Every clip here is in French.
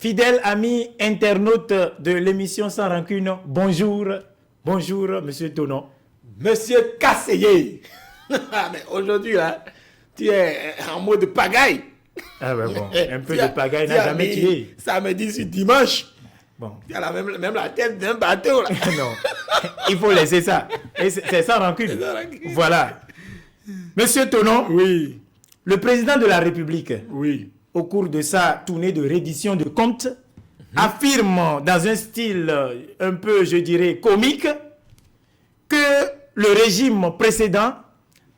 Fidèles amis internautes de l'émission Sans Rancune, bonjour. Bonjour, monsieur Tonon. Monsieur Kasseye. Mais aujourd'hui, là, tu es en mode pagaille. Ah ben bon, un peu de pagaille n'a jamais tué. Samedi sur dimanche. Bon. Tu as même la tête d'un bateau, là. Non, il faut laisser ça. Et c'est sans rancune. Voilà. Monsieur Tonon, Oui. le président de la République, Oui. au cours de sa tournée de reddition de comptes, affirme dans un style un peu, je dirais, comique, que le régime précédent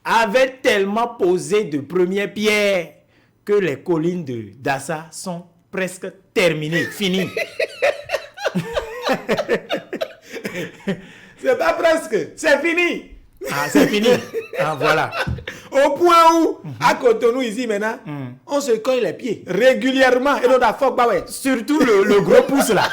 avait tellement posé de premières pierres que les collines de Dassa sont presque terminées, finies. C'est pas presque, c'est fini. Ah, c'est fini. Ah, voilà. Au point où, à Cotonou, ici maintenant, on se cogne les pieds régulièrement. Et on a fuck, bah ouais. Surtout le gros pouce là.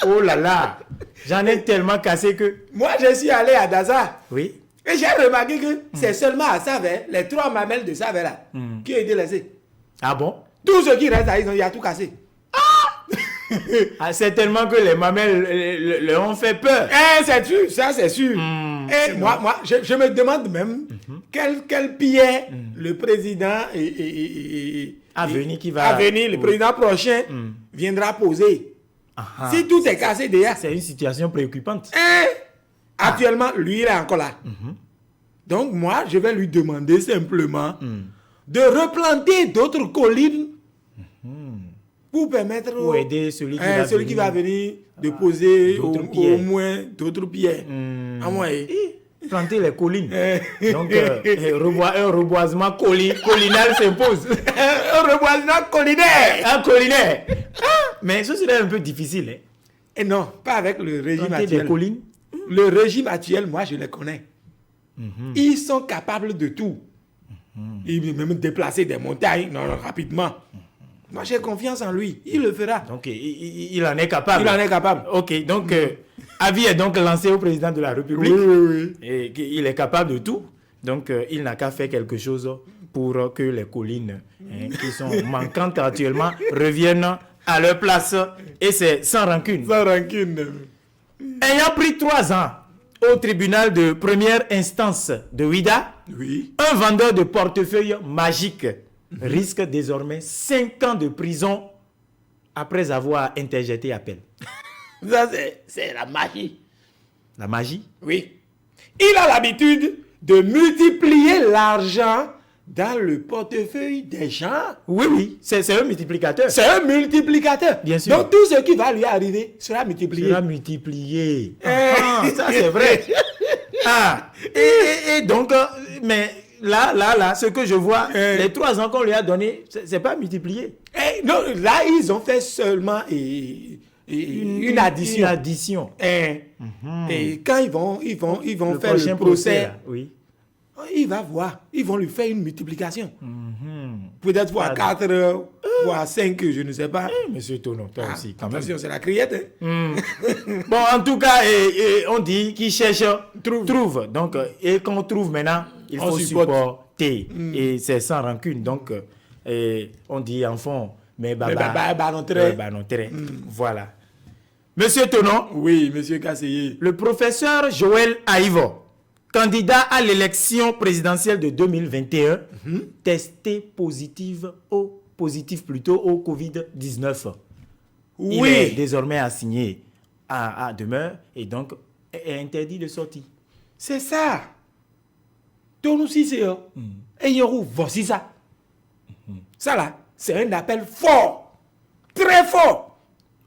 Oh là là. J'en ai tellement cassé que... Moi, je suis allé à Daza. Oui. Et j'ai remarqué que c'est seulement à Savert, les 3 mamelles de Savert là, qui ont été laissées. Ah bon? Tout ce qui reste là, il y a tout cassé. Ah, c'est tellement que les mamelles leur ont fait peur. Eh, c'est sûr, ça c'est sûr. Et moi je me demande même quelle pierre le président le président prochain viendra poser. Ah, Si tout est cassé déjà. c'est une situation préoccupante. Actuellement, lui, il est encore là. Donc, moi, je vais lui demander simplement de replanter d'autres collines pour permettre Pour aider celui qui va venir de poser d'autres au moins d'autres pierres. À moi, planter les collines. Donc, un reboisement collinal s'impose. un reboisement collinaire. Un collinaire. Mais ce serait un peu difficile. Hein. Et non, pas avec le régime Planter des actuel. collines. Le régime actuel, moi, je les connais. Ils sont capables de tout. Ils peuvent même déplacer des montagnes rapidement. Moi, j'ai confiance en lui. Il le fera. Donc, il en est capable. Il en est capable. Ok, donc, avis est donc lancé au président de la République. Oui. Et qu'il est capable de tout. Donc, il n'a qu'à faire quelque chose pour que les collines qui sont manquantes actuellement reviennent à leur place. Et c'est sans rancune. Sans rancune. Ayant pris 3 ans au tribunal de première instance de Ouidah, Oui. un vendeur de portefeuille magique risque désormais 5 ans de prison après avoir interjeté appel. Ça, c'est la magie. La magie? Oui. Il a l'habitude de multiplier l'argent dans le portefeuille des gens. Oui, c'est un multiplicateur. C'est un multiplicateur. Bien sûr. Donc, tout ce qui va lui arriver sera multiplié. Sera multiplié. Ça, c'est vrai. Et donc, mais là, ce que je vois, les 3 ans qu'on lui a donné, c'est pas multiplié. Non, là, ils ont fait seulement une addition. Une addition. Et quand ils vont faire le procès, là, oui. il va voir. Ils vont lui faire une multiplication. Peut-être voir 4, voir 5, je ne sais pas. Monsieur Tonon, toi aussi, quand même. Attention, c'est la criette. Hein? Bon, en tout cas, on dit qui cherche, trouve. Donc, et qu'on trouve maintenant, il faut supporter. Et c'est sans rancune. Donc, on dit en fond, mais non très. Voilà. Monsieur Tonon. Oui, monsieur Kasseye. Le professeur Joël Aïvo, candidat à l'élection présidentielle de 2021, testé positif au Covid-19. Oui. Il est désormais assigné à demeure et donc est interdit de sortir. C'est ça. Tout nous si c'est et il y a voici ça. Ça là, c'est un appel fort, très fort,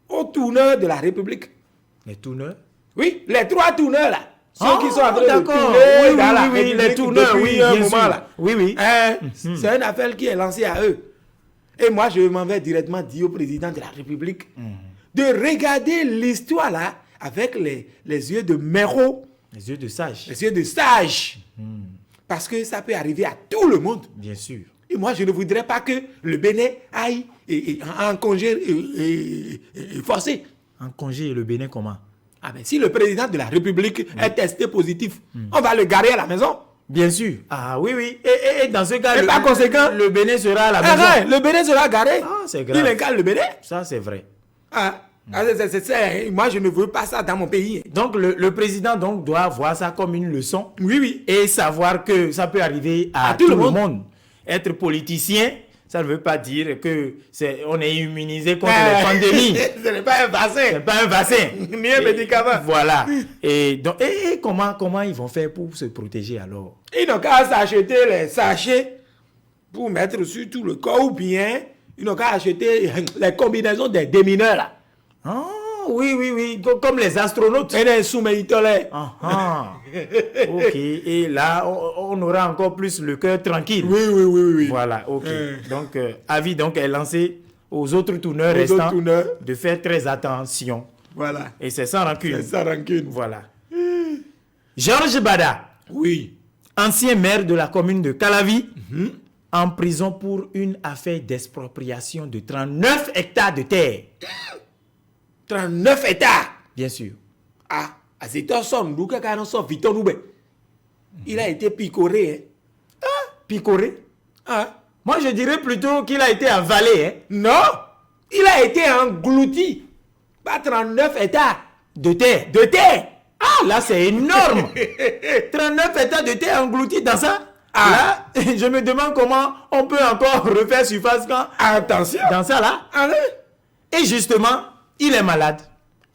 aux tourneurs de la République. Les tourneurs? Oui, les 3 tourneurs là. Ceux qui sont en train de d'accord. tourner dans la République les tourneurs, depuis un bien moment sûr. là. Oui. C'est un appel qui est lancé à eux. Et moi, je m'en vais directement dire au président de la République de regarder l'histoire là avec les yeux de méro. Les yeux de sage. Les yeux de sage. Parce que ça peut arriver à tout le monde. Bien sûr. Et moi, je ne voudrais pas que le Bénin aille en congé forcé. En congé, le Bénin, comment? Ah ben, si le président de la République est testé positif, on va le garer à la maison. Bien sûr. Ah oui. Et dans ce cas, par conséquent, le Bénin sera à la maison. Le Bénin sera garé. Ah, c'est grave. Il incarne le Bénin. Ça, c'est vrai. C'est ça, hein. Moi, je ne veux pas ça dans mon pays. Donc, le président donc, doit voir ça comme une leçon. Oui. Et savoir que ça peut arriver à tout le monde. Être politicien, ça ne veut pas dire qu'on est immunisé contre les pandémies. Ce n'est pas un vaccin. Ce n'est pas un vaccin. Ni un médicament. Voilà. Et comment ils vont faire pour se protéger alors? Ils n'ont qu'à s'acheter les sachets pour mettre sur tout le corps ou bien ils n'ont qu'à acheter les combinaisons des démineurs là. Ah, oui. Comme les astronautes. Et les sous-militaires. Ok. Et là, on aura encore plus le cœur tranquille. Oui. Voilà, ok. Donc, avis donc est lancé aux autres tourneurs restants de faire très attention. Voilà. Et c'est sans rancune. C'est sans rancune. Voilà. Georges Bada. Oui. Ancien maire de la commune de Calavi, en prison pour une affaire d'expropriation de 39 hectares de terre. 39 hectares. Bien sûr. Il a été picoré. Picoré? Moi, je dirais plutôt qu'il a été avalé. Non, il a été englouti par 39 hectares de terre. De terre. Là, c'est énorme. 39 hectares de terre engloutis dans ça. Là, je me demande comment on peut encore refaire surface quand... Attention. Dans ça, là. Et justement, il est malade,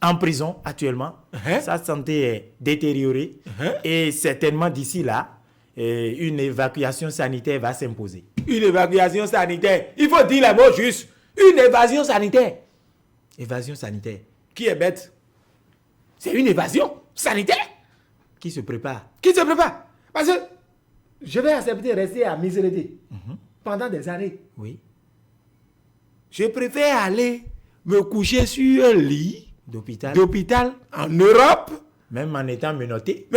en prison actuellement. Sa santé est détériorée. Et certainement, d'ici là, une évacuation sanitaire va s'imposer. Une évacuation sanitaire. Il faut dire les mots justes. Une évasion sanitaire. Évasion sanitaire. Qui est bête? C'est une évasion sanitaire. Qui se prépare? Parce que je vais accepter de rester à Miserete pendant des années. Oui. Je préfère aller me coucher sur un lit d'hôpital en Europe. Même en étant menotté.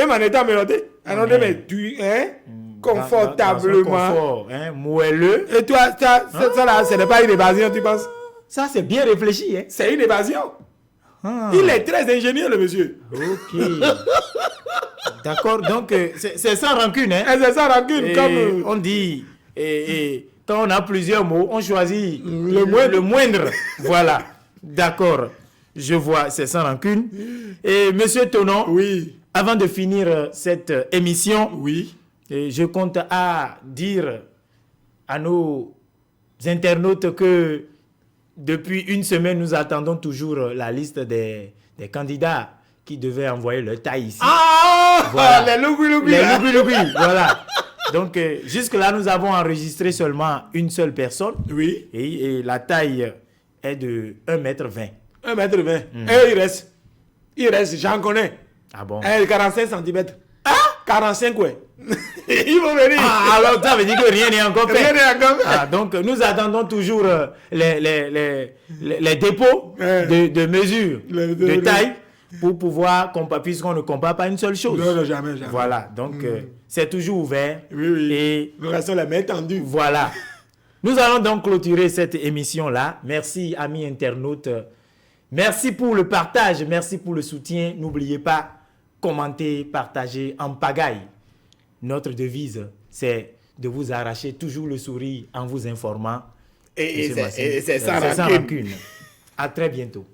Confortablement. Moelleux. Et toi, ça là, ce n'est pas une évasion, tu penses? Ça, c'est bien réfléchi. C'est une évasion. Il est très ingénieux, le monsieur. Ok. D'accord, donc c'est sans rancune. C'est sans rancune, comme on dit. Quand on a plusieurs mots, on choisit le moindre. Voilà. D'accord. Je vois, c'est sans rancune. Et monsieur Tonon, oui. Avant de finir cette émission, oui. Je compte à dire à nos internautes que depuis une semaine, nous attendons toujours la liste des candidats qui devaient envoyer leur taille ici. Voilà. Les loubi-loubi. Voilà. Donc, jusque-là, nous avons enregistré seulement une seule personne. Oui. Et la taille est de 1m20. 1m20. Et il reste, j'en connais. Ah bon? 45 cm. 45, ouais. Il faut venir. Alors, ça veut dire que rien n'est encore fait. Rien n'est encore fait. Donc, nous attendons toujours les dépôts de mesures de taille pour pouvoir, puisqu'on ne compare pas une seule chose. Non, jamais. Voilà, donc c'est toujours ouvert. Oui. Et nous restons la main tendue. Voilà. Nous allons donc clôturer cette émission-là. Merci, amis internautes. Merci pour le partage, merci pour le soutien. N'oubliez pas, commenter, partager en pagaille. Notre devise, c'est de vous arracher toujours le sourire en vous informant. Et c'est sans rancune. À très bientôt.